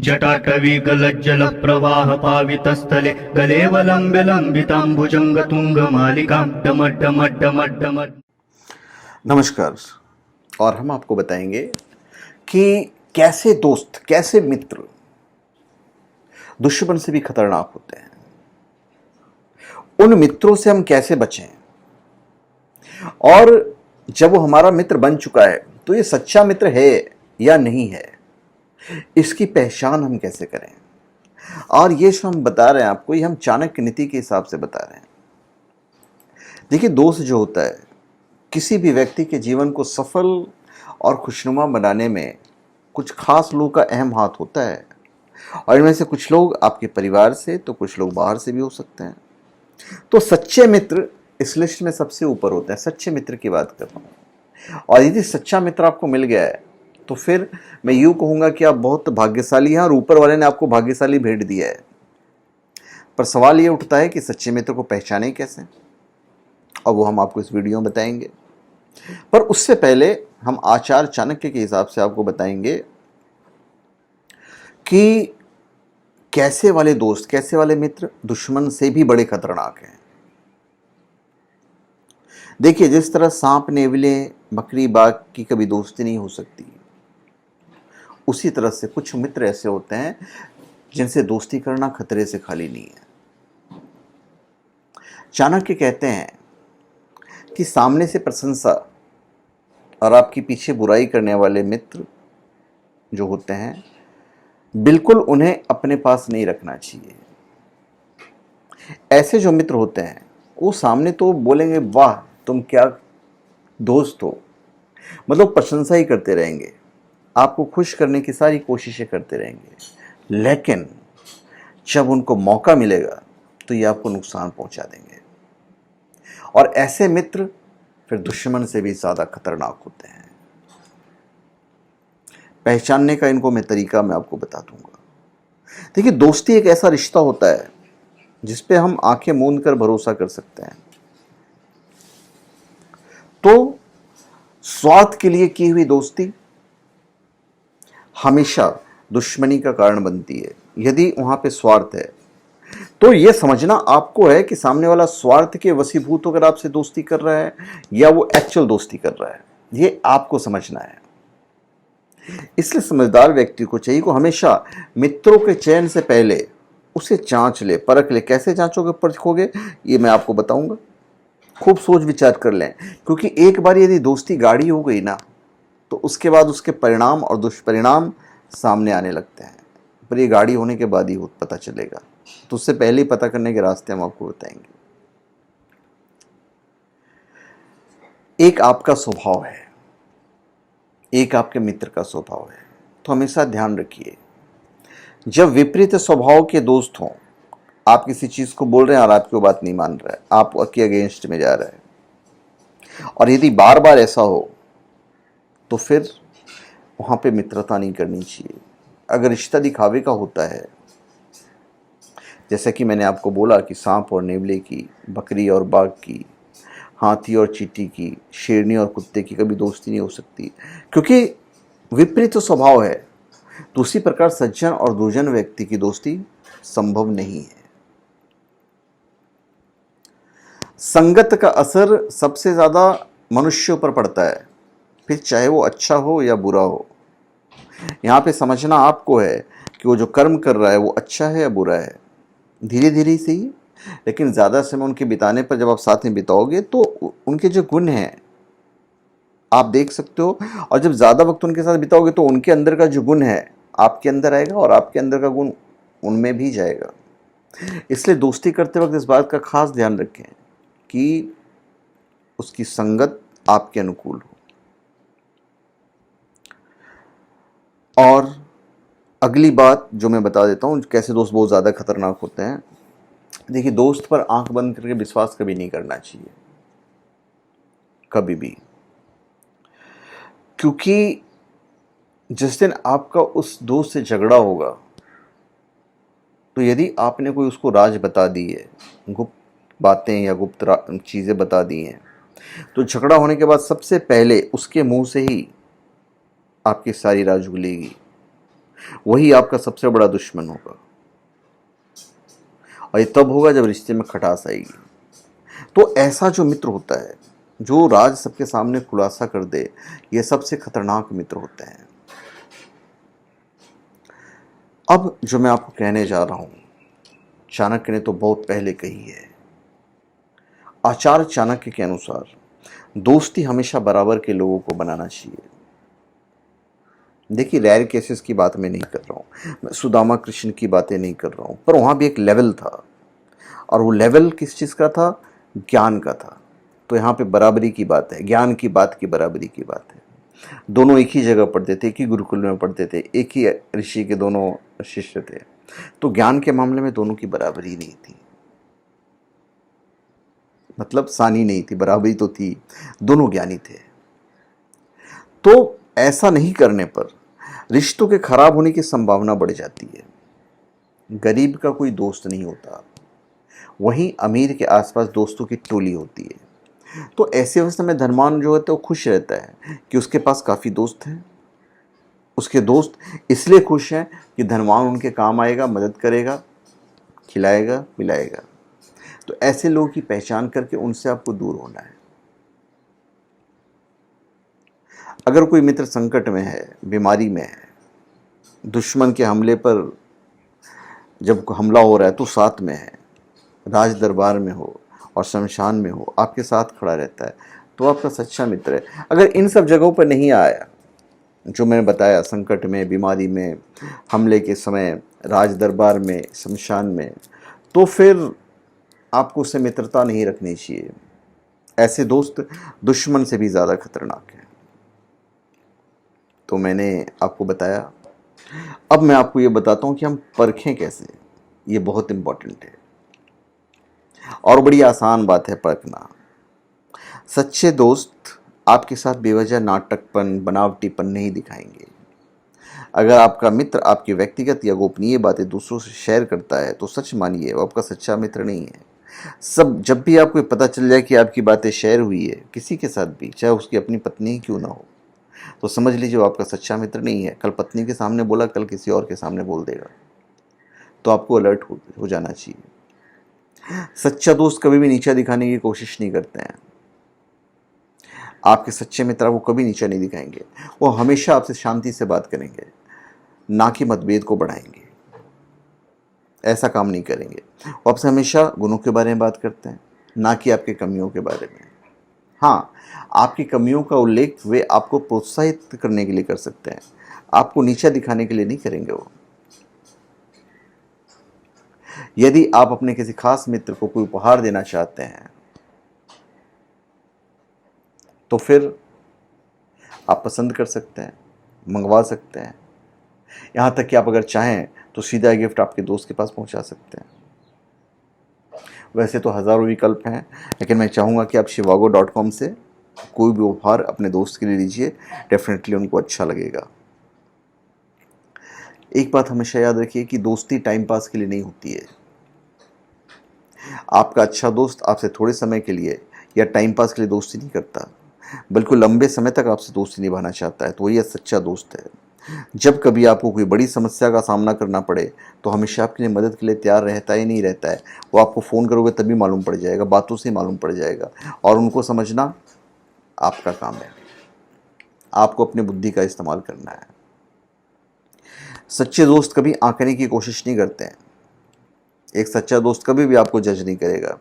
जटाटवी गलज्जल प्रवाह पावितस्थले गलेवलम्ब्य लम्बिताम्बुजंग तुंगमालिकां डमड्डमड्डमड्डमड्। नमस्कार। और हम आपको बताएंगे कि कैसे दोस्त, कैसे मित्र दुश्मन से भी खतरनाक होते हैं। उन मित्रों से हम कैसे बचें, और जब वो हमारा मित्र बन चुका है तो ये सच्चा मित्र है या नहीं है, इसकी पहचान हम कैसे करें। और ये जो हम बता रहे हैं आपको, ये हम चाणक्य नीति के हिसाब से बता रहे हैं। देखिए, दोस्त जो होता है, किसी भी व्यक्ति के जीवन को सफल और खुशनुमा बनाने में कुछ खास लोगों का अहम हाथ होता है। और इनमें से कुछ लोग आपके परिवार से, तो कुछ लोग बाहर से भी हो सकते हैं। तो सच्चे मित्र इस लिस्ट में सबसे ऊपर होते हैं। सच्चे मित्र की बात कर रहा हूँ। और यदि सच्चा मित्र आपको मिल गया है तो फिर मैं यूँ कहूँगा कि आप बहुत भाग्यशाली हैं और ऊपर वाले ने आपको भाग्यशाली भेंट दिया है। पर सवाल ये उठता है कि सच्चे मित्र को पहचानें कैसे, और वो हम आपको इस वीडियो में बताएंगे। पर उससे पहले हम आचार्य चाणक्य के हिसाब से आपको बताएंगे कि कैसे वाले दोस्त, कैसे वाले मित्र दुश्मन से भी बड़े खतरनाक हैं। देखिए, जिस तरह सांप नेवले बकरी बाघ की कभी दोस्ती नहीं हो सकती, उसी तरह से कुछ मित्र ऐसे होते हैं जिनसे दोस्ती करना खतरे से खाली नहीं है। चाणक्य कहते हैं कि सामने से प्रशंसा और आपके पीछे बुराई करने वाले मित्र जो होते हैं, बिल्कुल उन्हें अपने पास नहीं रखना चाहिए। ऐसे जो मित्र होते हैं वो सामने तो बोलेंगे वाह तुम क्या दोस्त हो, मतलब प्रशंसा ही करते रहेंगे, आपको खुश करने की सारी कोशिशें करते रहेंगे, लेकिन जब उनको मौका मिलेगा तो ये आपको नुकसान पहुंचा देंगे। और ऐसे मित्र फिर दुश्मन से भी ज़्यादा खतरनाक होते हैं। पहचानने का इनको मैं तरीका मैं आपको बता दूंगा। देखिए, दोस्ती एक ऐसा रिश्ता होता है जिस पे हम आंखें मूंद कर भरोसा कर सकते हैं। तो स्वार्थ के लिए की हुई दोस्ती हमेशा दुश्मनी का कारण बनती है। यदि वहां पे स्वार्थ है तो यह समझना आपको है कि सामने वाला स्वार्थ के वशीभूत होकर आपसे दोस्ती कर रहा है या वो एक्चुअल दोस्ती कर रहा है, ये आपको समझना है। इसलिए समझदार व्यक्ति को चाहिए को हमेशा मित्रों के चयन से पहले उसे जांच ले, परख ले। कैसे जांचोगे, परखोगे, ये मैं आपको बताऊंगा। खूब सोच विचार कर लें, क्योंकि एक बार यदि दोस्ती गाढ़ी हो गई ना तो उसके बाद उसके परिणाम और दुष्परिणाम सामने आने लगते हैं। पर ये गाढ़ी होने के बाद ही पता चलेगा, तो उससे पहले ही पता करने के रास्ते हम आपको बताएंगे। एक आपका स्वभाव है, एक आपके मित्र का स्वभाव है। तो हमेशा ध्यान रखिए, जब विपरीत स्वभाव के दोस्त हों, आप किसी चीज़ को बोल रहे हैं और आपकी वो बात नहीं मान रहा है, आप के अगेंस्ट में जा रहा है, और यदि बार बार ऐसा हो तो फिर वहाँ पे मित्रता नहीं करनी चाहिए। अगर रिश्ता दिखावे का होता है, जैसा कि मैंने आपको बोला कि सांप और नेवले की, बकरी और बाघ की, हाथी और चींटी की, शेरनी और कुत्ते की कभी दोस्ती नहीं हो सकती, क्योंकि विपरीत स्वभाव है। तो उसी प्रकार सज्जन और दुर्जन व्यक्ति की दोस्ती संभव नहीं है। संगत का असर सबसे ज़्यादा मनुष्यों पर पड़ता है, फिर चाहे वो अच्छा हो या बुरा हो। यहाँ पे समझना आपको है कि वो जो कर्म कर रहा है वो अच्छा है या बुरा है। धीरे धीरे से ही, लेकिन ज़्यादा समय उनके बिताने पर जब आप साथ में बिताओगे तो उनके जो गुण हैं आप देख सकते हो, और जब ज़्यादा वक्त उनके साथ बिताओगे तो उनके अंदर का जो गुण है आपके अंदर आएगा और आपके अंदर का गुण उनमें भी जाएगा। इसलिए दोस्ती करते वक्त इस बात का खास ध्यान रखें कि उसकी संगत आपके अनुकूल हो। और अगली बात जो मैं बता देता हूँ, कैसे दोस्त बहुत ज़्यादा खतरनाक होते हैं। देखिए, दोस्त पर आंख बंद करके विश्वास कभी नहीं करना चाहिए, कभी भी। क्योंकि जिस दिन आपका उस दोस्त से झगड़ा होगा, तो यदि आपने कोई उसको राज बता दी है, गुप्त बातें या गुप्त चीज़ें बता दी हैं, तो झगड़ा होने के बाद सबसे पहले उसके मुंह से ही आपकी सारी राज उगलेगी। वही आपका सबसे बड़ा दुश्मन होगा। और ये तब होगा जब रिश्ते में खटास आएगी। तो ऐसा जो मित्र होता है, जो राज सबके सामने खुलासा कर दे, ये सबसे खतरनाक मित्र होते हैं। अब जो मैं आपको कहने जा रहा हूं, चाणक्य ने तो बहुत पहले कही है। आचार्य चाणक्य के अनुसार दोस्ती हमेशा बराबर के लोगों को बनाना चाहिए। देखिए, रेयर केसेस की बात मैं नहीं कर रहा हूं, मैं सुदामा कृष्ण की बातें नहीं कर रहा हूं, पर वहां भी एक लेवल था, और वो लेवल किस चीज़ का था? ज्ञान का था। तो यहाँ पे बराबरी की बात है, ज्ञान की बात की बराबरी की बात है। दोनों एक ही जगह पढ़ते थे, एक ही गुरुकुल में पढ़ते थे, एक ही ऋषि के दोनों शिष्य थे, तो ज्ञान के मामले में दोनों की बराबरी नहीं थी। मतलब सानी नहीं थी, बराबरी तो थी, दोनों ज्ञानी थे। तो ऐसा नहीं करने पर रिश्तों के खराब होने की संभावना बढ़ जाती है। गरीब का कोई दोस्त नहीं होता, वहीं अमीर के आसपास दोस्तों की टोली होती है। तो ऐसे अवस्था में धनवान जो होता है वो खुश रहता है कि उसके पास काफ़ी दोस्त हैं। उसके दोस्त इसलिए खुश हैं कि धनवान उनके काम आएगा, मदद करेगा, खिलाएगा, पिलाएगा। तो ऐसे लोगों की पहचान करके उनसे आपको दूर होना है। अगर कोई मित्र संकट में है, बीमारी में है, दुश्मन के हमले पर जब हमला हो रहा है तो साथ में है, राज दरबार में हो और शमशान में हो, आपके साथ खड़ा रहता है, तो आपका सच्चा मित्र है। अगर इन सब जगहों पर नहीं आया जो मैंने बताया, संकट में, बीमारी में, हमले के समय, राज दरबार में, शमशान में, तो फिर आपको उससे मित्रता नहीं रखनी चाहिए। ऐसे दोस्त दुश्मन से भी ज़्यादा खतरनाक हैं। तो मैंने आपको बताया, अब मैं आपको ये बताता हूँ कि हम परखें कैसे। ये बहुत इम्पोर्टेंट है और बड़ी आसान बात है परखना। सच्चे दोस्त आपके साथ बेवजह नाटकपन, बनावटीपन नहीं दिखाएंगे। अगर आपका मित्र आपकी व्यक्तिगत या गोपनीय बातें दूसरों से शेयर करता है तो सच मानिए वो आपका सच्चा मित्र नहीं है। जब भी आपको पता चल जाए कि आपकी बातें शेयर हुई है किसी के साथ भी, चाहे उसकी अपनी पत्नी ही क्यों ना हो, तो समझ लीजिए वो आपका सच्चा मित्र नहीं है। कल पत्नी के सामने बोला, कल किसी और के सामने बोल देगा। तो आपको अलर्ट हो जाना चाहिए। सच्चा दोस्त कभी भी नीचा दिखाने की कोशिश नहीं करते हैं। आपके सच्चे मित्र वो कभी नीचा नहीं दिखाएंगे। वो हमेशा आपसे शांति से बात करेंगे, ना कि मतभेद को बढ़ाएंगे। ऐसा काम नहीं करेंगे। वो आपसे हमेशा गुणों के बारे में बात करते हैं, ना कि आपकी कमियों के बारे में। हाँ, आपकी कमियों का उल्लेख वे आपको प्रोत्साहित करने के लिए कर सकते हैं, आपको नीचा दिखाने के लिए नहीं करेंगे वो। यदि आप अपने किसी खास मित्र को कोई उपहार देना चाहते हैं तो फिर आप पसंद कर सकते हैं, मंगवा सकते हैं। यहाँ तक कि आप अगर चाहें तो सीधा गिफ्ट आपके दोस्त के पास पहुँचा सकते हैं। वैसे तो हज़ारों विकल्प हैं, लेकिन मैं चाहूँगा कि आप shivago.com से कोई भी उपहार अपने दोस्त के लिए लीजिए, डेफिनेटली उनको अच्छा लगेगा। एक बात हमेशा याद रखिए कि दोस्ती टाइम पास के लिए नहीं होती है। आपका अच्छा दोस्त आपसे थोड़े समय के लिए या टाइम पास के लिए दोस्ती नहीं करता, बल्कि लंबे समय तक आपसे दोस्ती निभाना चाहता है। तो वही सच्चा दोस्त है। जब कभी आपको कोई बड़ी समस्या का सामना करना पड़े तो हमेशा आपके लिए मदद के लिए तैयार रहता ही नहीं रहता है। वो आपको फ़ोन करोगे तभी मालूम पड़ जाएगा, बातों से मालूम पड़ जाएगा, और उनको समझना आपका काम है। आपको अपनी बुद्धि का इस्तेमाल करना है। सच्चे दोस्त कभी आंकने की कोशिश नहीं करते हैं। एक सच्चा दोस्त कभी भी आपको जज नहीं करेगा,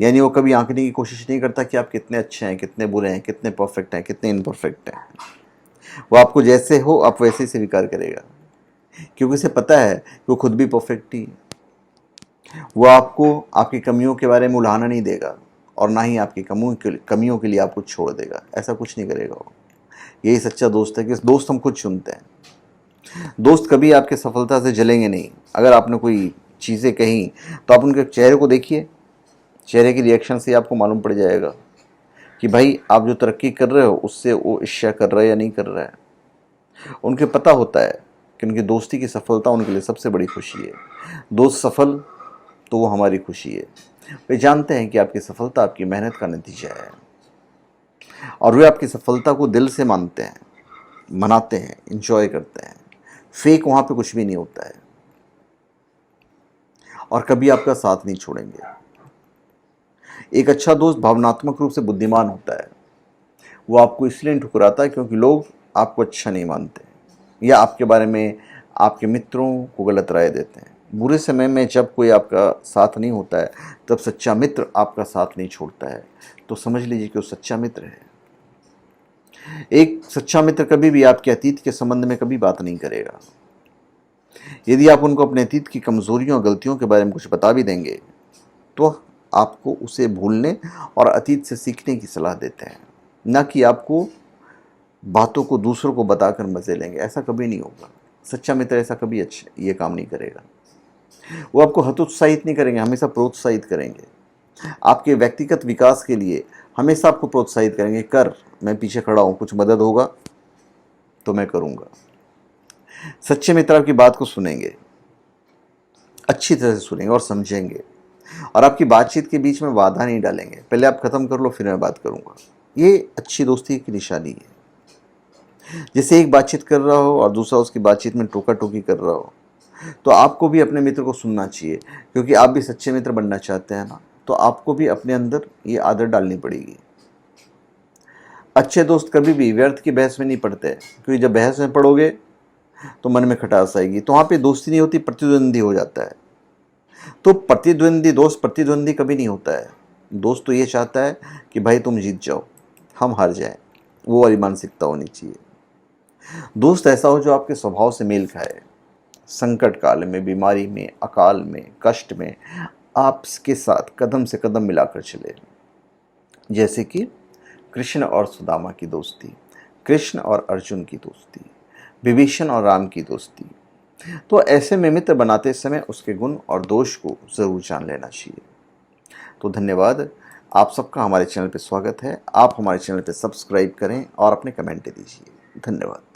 यानी वो कभी आंकने की कोशिश नहीं करता कि आप कितने अच्छे हैं, कितने बुरे हैं, कितने परफेक्ट हैं, कितने इनपरफेक्ट हैं। वो आपको जैसे हो आप वैसे ही स्वीकार करेगा, क्योंकि उसे पता है कि वो खुद भी परफेक्ट ही है। वो आपको आपकी कमियों के बारे में उलाहना नहीं देगा और ना ही आपकी कमियों के लिए आपको छोड़ देगा। ऐसा कुछ नहीं करेगा वो। यही सच्चा दोस्त है कि दोस्त हम खुद चुनते हैं। दोस्त कभी आपके सफलता से जलेंगे नहीं। अगर आपने कोई चीज़ें कहीं तो आप उनके चेहरे को देखिए, चेहरे की रिएक्शन से आपको मालूम पड़ जाएगा कि भाई आप जो तरक्की कर रहे हो उससे वो ईर्ष्या कर रहा है या नहीं कर रहा है। उनके पता होता है कि उनकी दोस्ती की सफलता उनके लिए सबसे बड़ी खुशी है। दोस्त सफल तो वो हमारी खुशी है। वे जानते हैं कि आपकी सफलता आपकी मेहनत का नतीजा है, और वे आपकी सफलता को दिल से मानते हैं, मनाते हैं, इंजॉय करते हैं। फेक वहाँ पे कुछ भी नहीं होता है, और कभी आपका साथ नहीं छोड़ेंगे। एक अच्छा दोस्त भावनात्मक रूप से बुद्धिमान होता है। वो आपको इसलिए नहीं ठुकराता है क्योंकि लोग आपको अच्छा नहीं मानते या आपके बारे में आपके मित्रों को गलत राय देते हैं। बुरे समय में जब कोई आपका साथ नहीं होता है तब सच्चा मित्र आपका साथ नहीं छोड़ता है, तो समझ लीजिए कि वो सच्चा मित्र है। एक सच्चा मित्र कभी भी आपके अतीत के संबंध में कभी बात नहीं करेगा। यदि आप उनको अपने अतीत की कमजोरियों और गलतियों के बारे में कुछ बता भी देंगे तो आपको उसे भूलने और अतीत से सीखने की सलाह देते हैं, न कि आपको बातों को दूसरों को बताकर मजे लेंगे। ऐसा कभी नहीं होगा। सच्चा मित्र ऐसा कभी ये काम नहीं करेगा। वो आपको हतोत्साहित नहीं करेंगे, हमेशा प्रोत्साहित करेंगे। आपके व्यक्तिगत विकास के लिए हमेशा आपको प्रोत्साहित करेंगे, कर, मैं पीछे खड़ा हूँ, कुछ मदद होगा तो मैं करूँगा। सच्चे मित्र आपकी बात को सुनेंगे, अच्छी तरह से सुनेंगे और समझेंगे, और आपकी बातचीत के बीच में बाधा नहीं डालेंगे। पहले आप ख़त्म कर लो फिर मैं बात करूँगा। ये अच्छी दोस्ती की निशानी है। जैसे एक बातचीत कर रहा हो और दूसरा उसकी बातचीत में टोका टोकी कर रहा हो, तो आपको भी अपने मित्र को सुनना चाहिए, क्योंकि आप भी सच्चे मित्र बनना चाहते हैं ना, तो आपको भी अपने अंदर ये आदत डालनी पड़ेगी। अच्छे दोस्त कभी भी व्यर्थ की बहस में नहीं पड़ते, क्योंकि जब बहस में पड़ोगे तो मन में खटास आएगी, तो वहाँ पे दोस्ती नहीं होती, प्रतिद्वंदी हो जाता है। तो दोस्त प्रतिद्वंदी कभी नहीं होता है। दोस्त तो ये चाहता है कि भाई तुम जीत जाओ, हम हार जाएं। वो वाली मानसिकता होनी चाहिए। दोस्त ऐसा हो जो आपके स्वभाव से मेल खाए। संकट काल में, बीमारी में, अकाल में, कष्ट में आपके साथ कदम से कदम मिलाकर चले। जैसे कि कृष्ण और सुदामा की दोस्ती, कृष्ण और अर्जुन की दोस्ती, विभीषण और राम की दोस्ती। तो ऐसे में मित्र बनाते समय उसके गुण और दोष को ज़रूर जान लेना चाहिए। तो धन्यवाद। आप सबका हमारे चैनल पर स्वागत है। आप हमारे चैनल पर सब्सक्राइब करें और अपने कमेंट दीजिए। धन्यवाद।